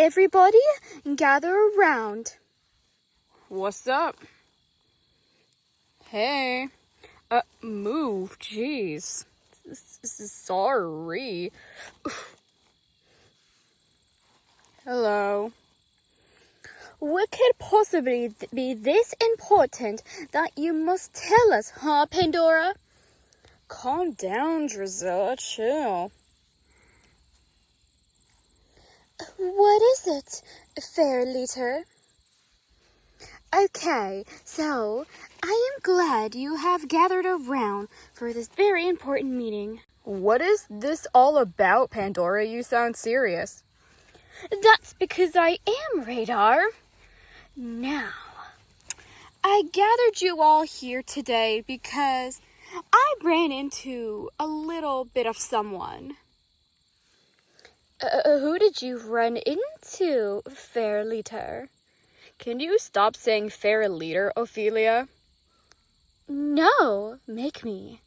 Everybody gather around. What's up? Hey. Move, jeez. Sorry. Hello. What could possibly be this important that you must tell us, huh, Pandora? Calm down, Drizella. Chill. What is it, fair leader? Okay, so I am glad you have gathered around for this very important meeting. What is this all about, Pandora? You sound serious. That's because I am, Radar. Now, I gathered you all here today because I ran into a little bit of someone. Who did you run into, fair leader? Can you stop saying fair leader, Ophelia? No, make me.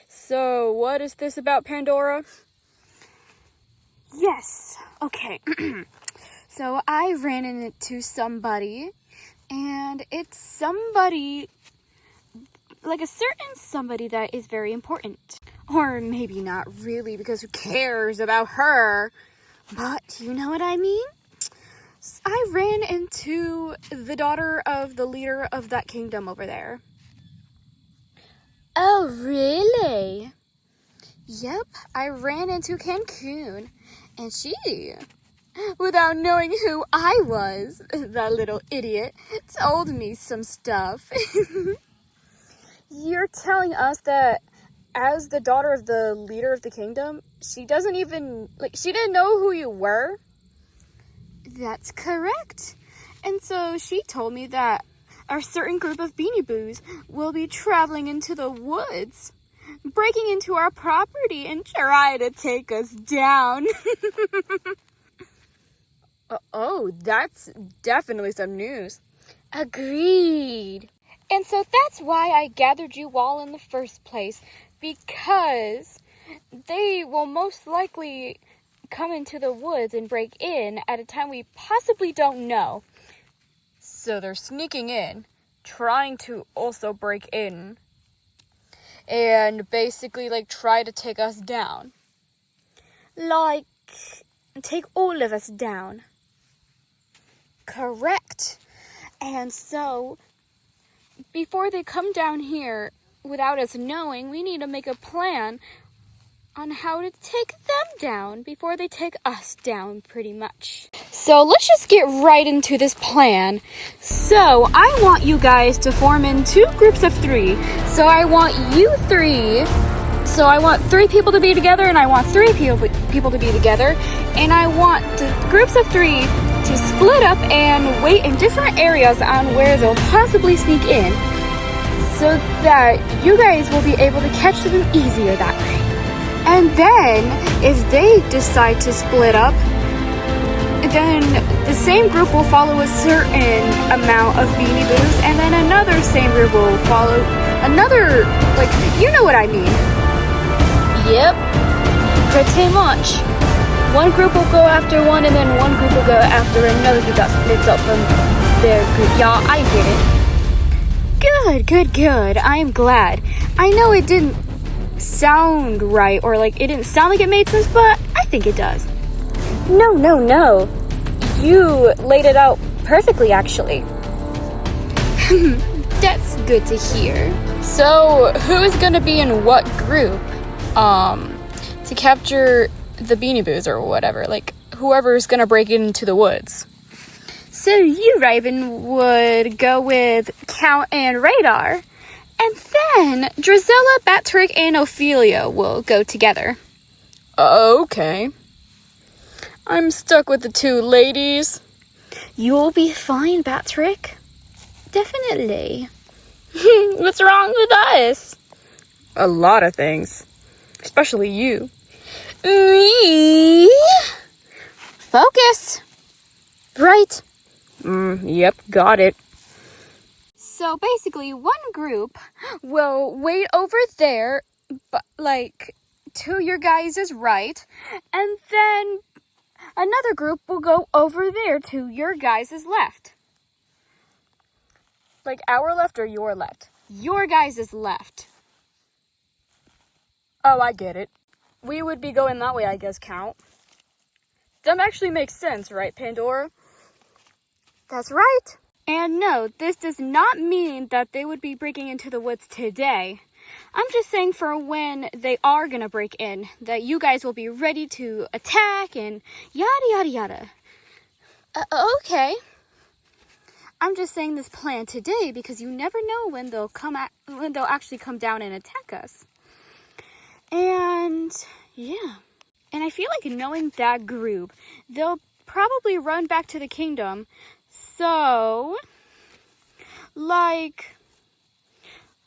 So, what is this about, Pandora? Yes, okay. So I ran into somebody, and it's somebody, like a certain somebody that is very important. Or maybe not really, because who cares about her? But you know what I mean? I ran into the daughter of the leader of that kingdom over there. Oh, really? Yep, I ran into Cancun, and she, without knowing who I was, that little idiot, told me some stuff. You're telling us that as the daughter of the leader of the kingdom, she didn't know who you were? That's correct. And so she told me that a certain group of Beanie Boos will be traveling into the woods, breaking into our property and try to take us down. Oh, that's definitely some news. Agreed. And so that's why I gathered you all in the first place, because they will most likely come into the woods and break in at a time we possibly don't know. So they're sneaking in, trying to also break in, and basically try to take us down. Like, take all of us down. Correct. And so, before they come down here without us knowing, we need to make a plan on how to take them down before they take us down, pretty much. So let's just get right into this plan. So I want you guys to form in 2 groups of 3. So I want you 3. So I want 3 people to be together, and I want 3 people to be together. And I want the groups of 3 to split up and wait in different areas on where they'll possibly sneak in, so that you guys will be able to catch them easier that way. And then, if they decide to split up, then the same group will follow a certain amount of Beanie Boos, and then another same group will follow another, you know what I mean. Yep, pretty much. One group will go after one, and then one group will go after another who got splits up from their group. Y'all, I get it. Good. I am glad. I know it didn't sound right, or it didn't sound like it made sense, but I think it does. No. You laid it out perfectly, actually. That's good to hear. So, who is going to be in what group? To capture the Beanie Boos or whatever, whoever's gonna break into the woods. So you, Raven, would go with Count and Radar, and then Drizella, Batrick, and Ophelia will go together. Okay. I'm stuck with the 2 ladies. You'll be fine, Batrick. Definitely. What's wrong with us? A lot of things. Especially you. Me? Focus. Right. Yep, got it. So basically, one group will wait over there, but to your guys' right, and then another group will go over there to your guys' left. Like our left or your left? Your guys' left. Oh, I get it. We would be going that way, I guess, Count. That actually makes sense, right, Pandora? That's right. And no, this does not mean that they would be breaking into the woods today. I'm just saying for when they are going to break in, that you guys will be ready to attack and yada, yada, yada. Okay. I'm just saying this plan today because you never know when they'll actually come down and attack us. And yeah. And I feel like knowing that group, they'll probably run back to the kingdom. So, like,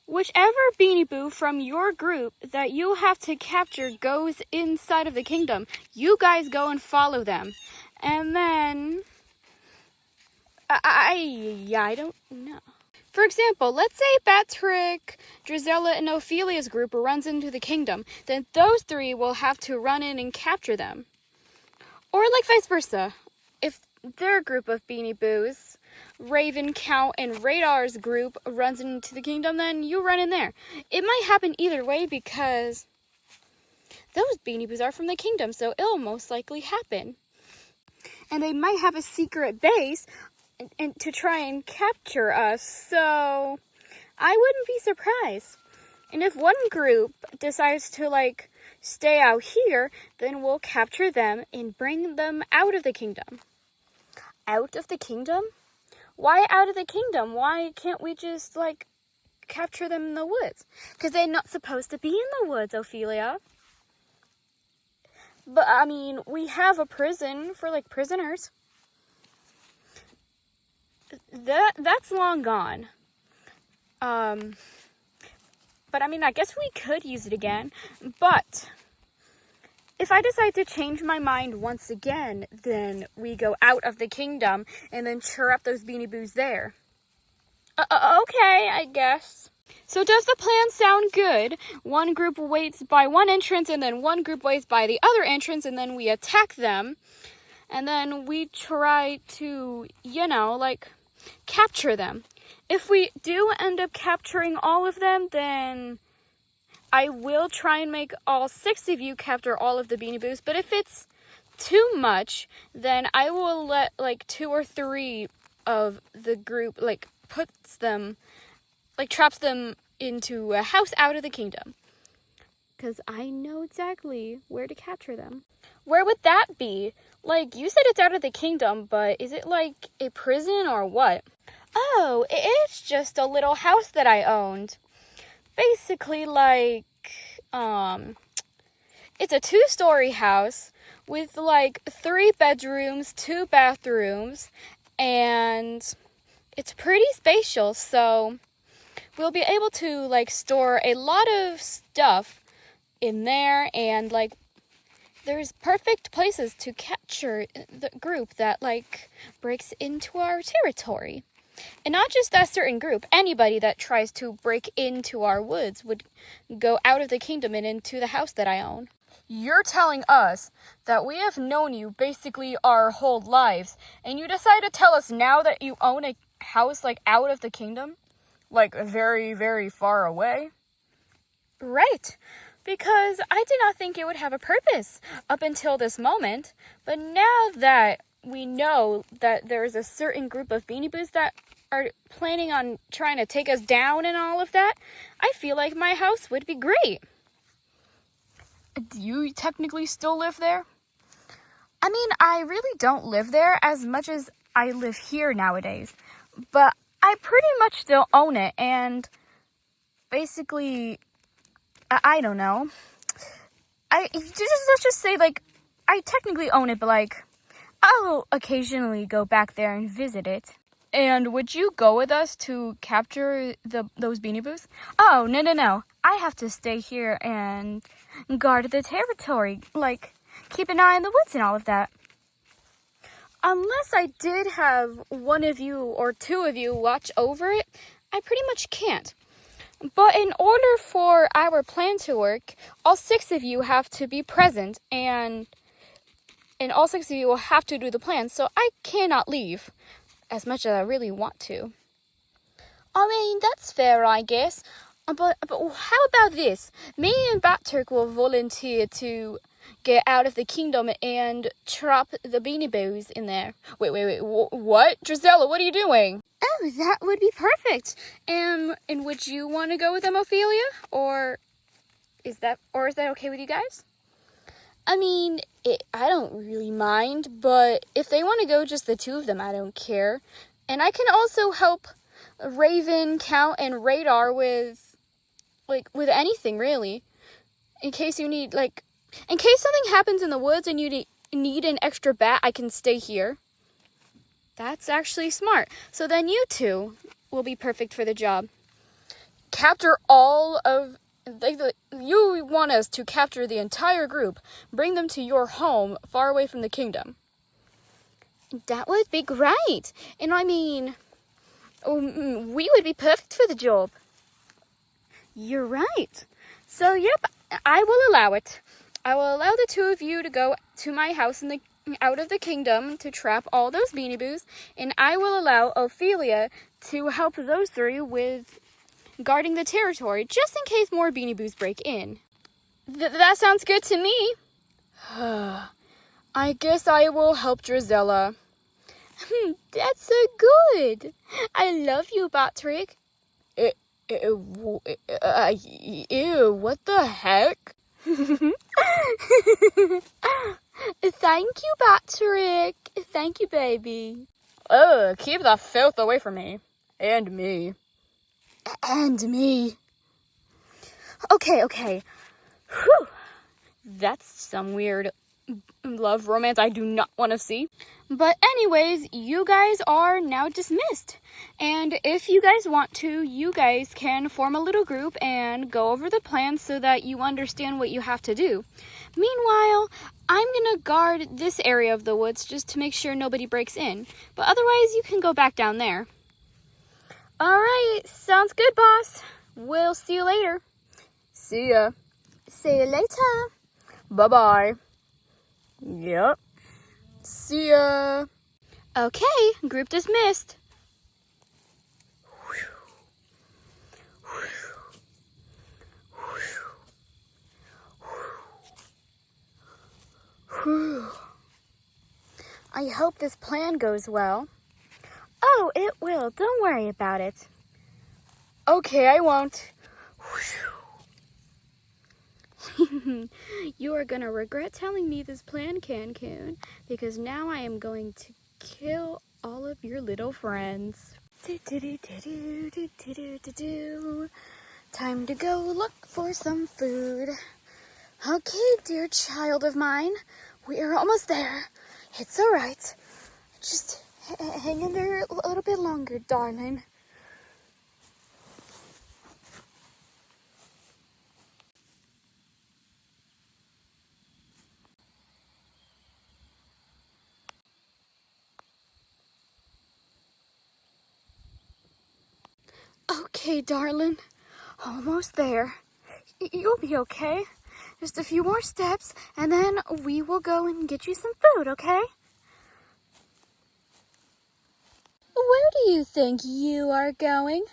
whichever Beanie Boo from your group that you have to capture goes inside of the kingdom, you guys go and follow them. And then, I don't know. For example, let's say Batrick, Drizella, and Ophelia's group runs into the kingdom. Then those three will have to run in and capture them. Or like vice versa. If their group of Beanie Boos, Raven, Count, and Radar's group runs into the kingdom, then you run in there. It might happen either way because those Beanie Boos are from the kingdom, so it'll most likely happen. And they might have a secret base and to try and capture us, so I wouldn't be surprised. And if one group decides to, like, stay out here, then we'll capture them and bring them out of the kingdom. Out of the kingdom? Why out of the kingdom? Why can't we just, like, capture them in the woods? Because they're not supposed to be in the woods, Ophelia. But, I mean, we have a prison for, like, prisoners. That's long gone. But I mean, I guess we could use it again. But if I decide to change my mind once again, then we go out of the kingdom and then cheer up those Beanie Boos there. Okay, I guess. So does the plan sound good? One group waits by one entrance and then one group waits by the other entrance and then we attack them. And then we try to, like, capture them. If we do end up capturing all of them, then I will try and make all 6 of you capture all of the Beanie Boos. But if it's too much, then I will let, like, 2 or 3 of the group, like, traps them into a house out of the kingdom. Because I know exactly where to capture them. Where would that be? Like, you said it's out of the kingdom, but is it like a prison or what? Oh, it's just a little house that I owned. Basically, like, it's a 2-story house with, like, 3 bedrooms, 2 bathrooms, and it's pretty spacious, so we'll be able to, like, store a lot of stuff in there, and, like, there's perfect places to capture the group that, like, breaks into our territory. And not just that certain group. Anybody that tries to break into our woods would go out of the kingdom and into the house that I own. You're telling us that we have known you basically our whole lives, and you decide to tell us now that you own a house, like, out of the kingdom? Like, very, very far away? Right. Because I did not think it would have a purpose up until this moment. But now that we know that there's a certain group of Beanie Boos that are planning on trying to take us down and all of that, I feel like my house would be great. Do you technically still live there? I mean, I really don't live there as much as I live here nowadays. But I pretty much still own it, and basically, I don't know. Let's just say, like, I technically own it, but, like, I'll occasionally go back there and visit it. And would you go with us to capture those Beanie Boos? Oh, no. I have to stay here and guard the territory. Like, keep an eye on the woods and all of that. Unless I did have one of you or 2 of you watch over it, I pretty much can't. But in order for our plan to work, all 6 of you have to be present, and And all 6 of you will have to do the plan, so I cannot leave, as much as I really want to. I mean, that's fair, I guess. But how about this? Me and Batrick will volunteer to get out of the kingdom and trap the Beanie Boos in there. Wait, what? Drizella, what are you doing? Oh, that would be perfect. And would you want to go with them, Ophelia? Or is that okay with you guys? I mean, I don't really mind, but if they want to go just the 2 of them, I don't care. And I can also help Raven, Count, and Radar with anything, really. In case you need, in case something happens in the woods and you need an extra bat, I can stay here. That's actually smart. So then you 2 will be perfect for the job. Capture all of... you want us to capture the entire group, bring them to your home far away from the kingdom. That would be great. And I mean, we would be perfect for the job. You're right. So, yep, I will allow it. I will allow the 2 of you to go to my house out of the kingdom to trap all those Beanie Boos, and I will allow Ophelia to help those 3 with guarding the territory, just in case more Beanie Boos break in. That sounds good to me. I guess I will help Drizella. That's so good. I love you, Batrick. Ew, what the heck? Thank you, Batrick. Thank you, baby. Ugh, keep the filth away from me. And me. And me. Okay. Whew. That's some weird love romance I do not want to see. But anyways, you guys are now dismissed. And if you guys want to, you guys can form a little group and go over the plan so that you understand what you have to do. Meanwhile, I'm gonna guard this area of the woods just to make sure nobody breaks in. But otherwise, you can go back down there. Alright, sounds good, boss. We'll see you later. See ya. See you later. Bye-bye. Yep. See ya. Okay, group dismissed. I hope this plan goes well. Oh, it will. Don't worry about it. Okay, I won't. You are gonna regret telling me this plan, Cancun, because now I am going to kill all of your little friends. Time to go look for some food. Okay, dear child of mine, we are almost there. It's all right. Just hang in there a little bit longer, darling. Okay, darling. Almost there. You'll be okay. Just a few more steps, and then we will go and get you some food, okay? Where do you think you are going?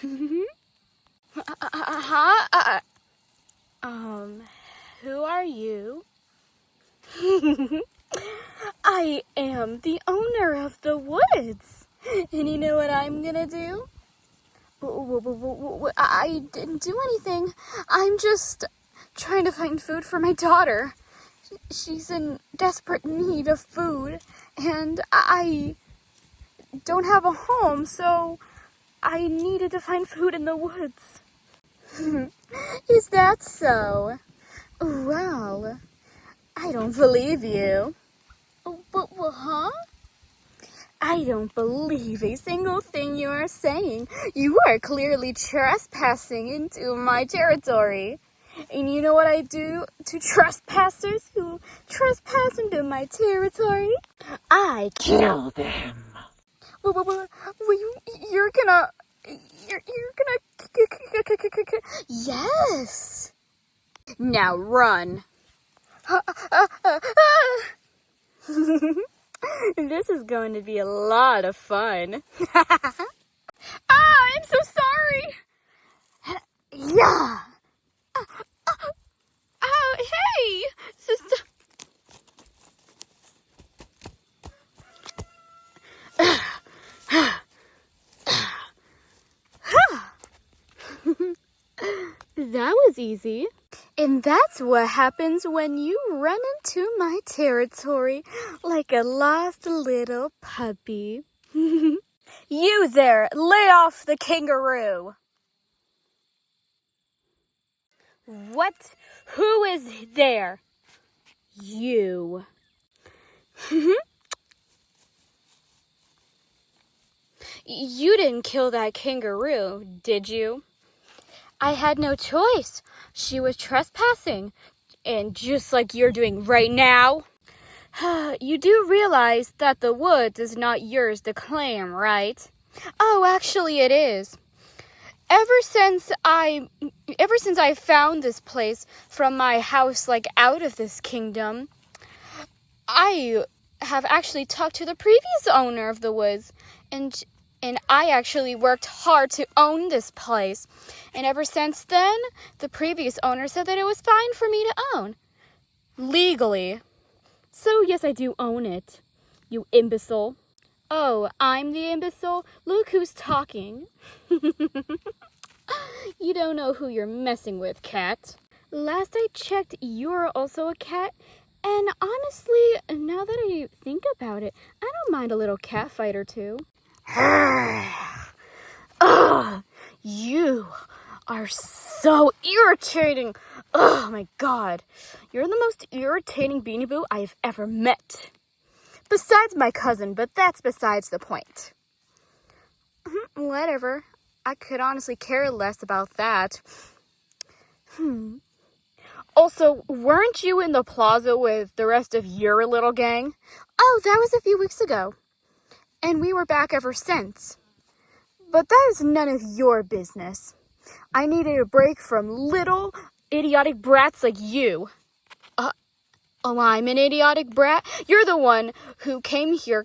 Who are you? I am the owner of the woods. And you know what I'm gonna do? I didn't do anything. I'm just trying to find food for my daughter. She's in desperate need of food, and I don't have a home, so I needed to find food in the woods. Is that so? Well, I don't believe you. But, huh? I don't believe a single thing you are saying. You are clearly trespassing into my territory. And you know what I do to trespassers who trespass into my territory? I kill them. You're gonna... Yes. Now run. This is going to be a lot of fun. I'm so sorry. Yeah. Oh, hey, sister. That was easy. And that's what happens when you run into my territory like a lost little puppy. You there, lay off the kangaroo. What? Who is there? You. You didn't kill that kangaroo, did you? I had no choice. She was trespassing. And just like you're doing right now. You do realize that the woods is not yours to claim, right? Oh, actually it is. Ever since I found this place from my house, like out of this kingdom, I have actually talked to the previous owner of the woods, and I actually worked hard to own this place. And ever since then, the previous owner said that it was fine for me to own. Legally. So yes, I do own it, you imbecile. Oh, I'm the imbecile? Look who's talking. You don't know who you're messing with, cat. Last I checked, you're also a cat. And honestly, now that I think about it, I don't mind a little cat fight or two. Ugh, you are so irritating. Oh my god. You're the most irritating Beanie Boo I've ever met. Besides my cousin, but that's besides the point. Whatever. I could honestly care less about that. Also, weren't you in the plaza with the rest of your little gang? Oh, that was a few weeks ago. And we were back ever since. But that is none of your business. I needed a break from little idiotic brats like you. Oh, I'm an idiotic brat? You're the one who came here.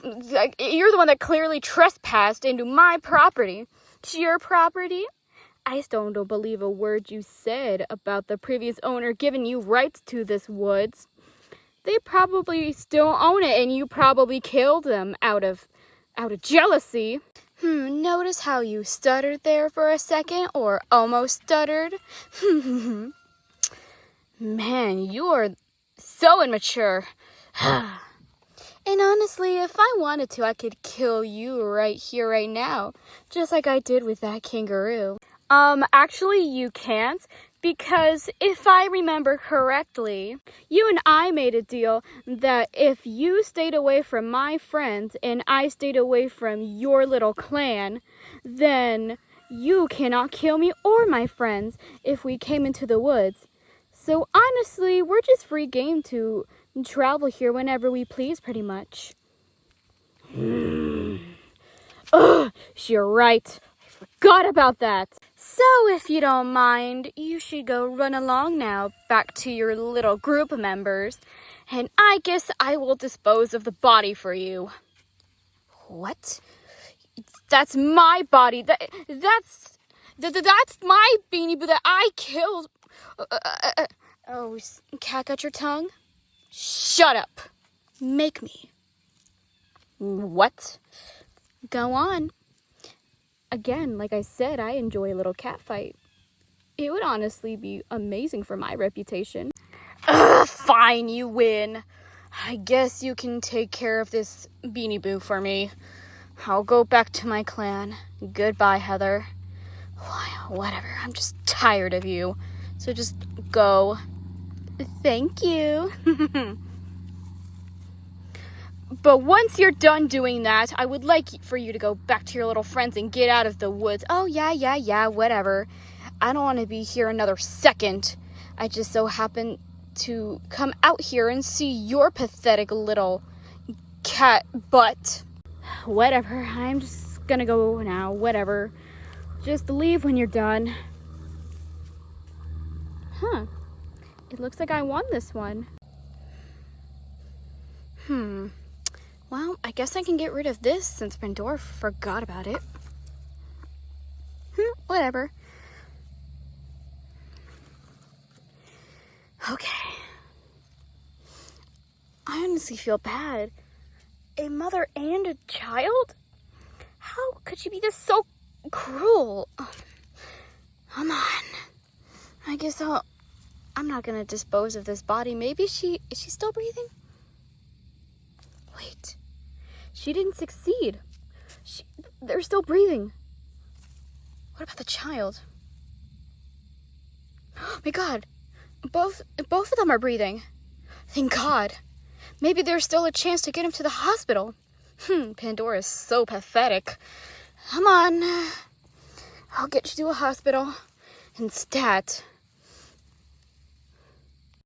You're the one that clearly trespassed into my property. It's your property? I still don't believe a word you said about the previous owner giving you rights to this woods. They probably still own it, and you probably killed them out of jealousy. Notice how you stuttered there for a second, or almost stuttered? Man, you're so immature. And honestly, if I wanted to, I could kill you right here, right now, just like I did with that kangaroo. Actually, you can't, because if I remember correctly, you and I made a deal that if you stayed away from my friends and I stayed away from your little clan, then you cannot kill me or my friends if we came into the woods. So honestly, we're just free game to travel here whenever we please, pretty much. Ugh, you're right. I forgot about that. So if you don't mind, you should go run along now back to your little group members, and I guess I will dispose of the body for you. What? That's my body. That's my Beanie Boo that I killed. Oh, cat got your tongue? Shut up. Make me. What? Go on. Again, like I said, I enjoy a little cat fight. It would honestly be amazing for my reputation. Fine, you win. I guess you can take care of this Beanie Boo for me. I'll go back to my clan. Goodbye, Heather. Whatever, I'm just tired of you. So just go. Thank you. But once you're done doing that, I would like for you to go back to your little friends and get out of the woods. Oh, yeah, whatever. I don't want to be here another second. I just so happen to come out here and see your pathetic little cat butt. Whatever, I'm just gonna go now, whatever. Just leave when you're done. It looks like I won this one. Well, I guess I can get rid of this since Pandora forgot about it. Whatever. Okay. I honestly feel bad. A mother and a child? How could she be just so cruel? Come on. I guess I'm not gonna dispose of this body. Maybe is she still breathing? Wait. She didn't succeed. They're still breathing. What about the child? Oh my God. Both of them are breathing. Thank God. Maybe there's still a chance to get him to the hospital. Pandora is so pathetic. Come on. I'll get you to a hospital. And stat.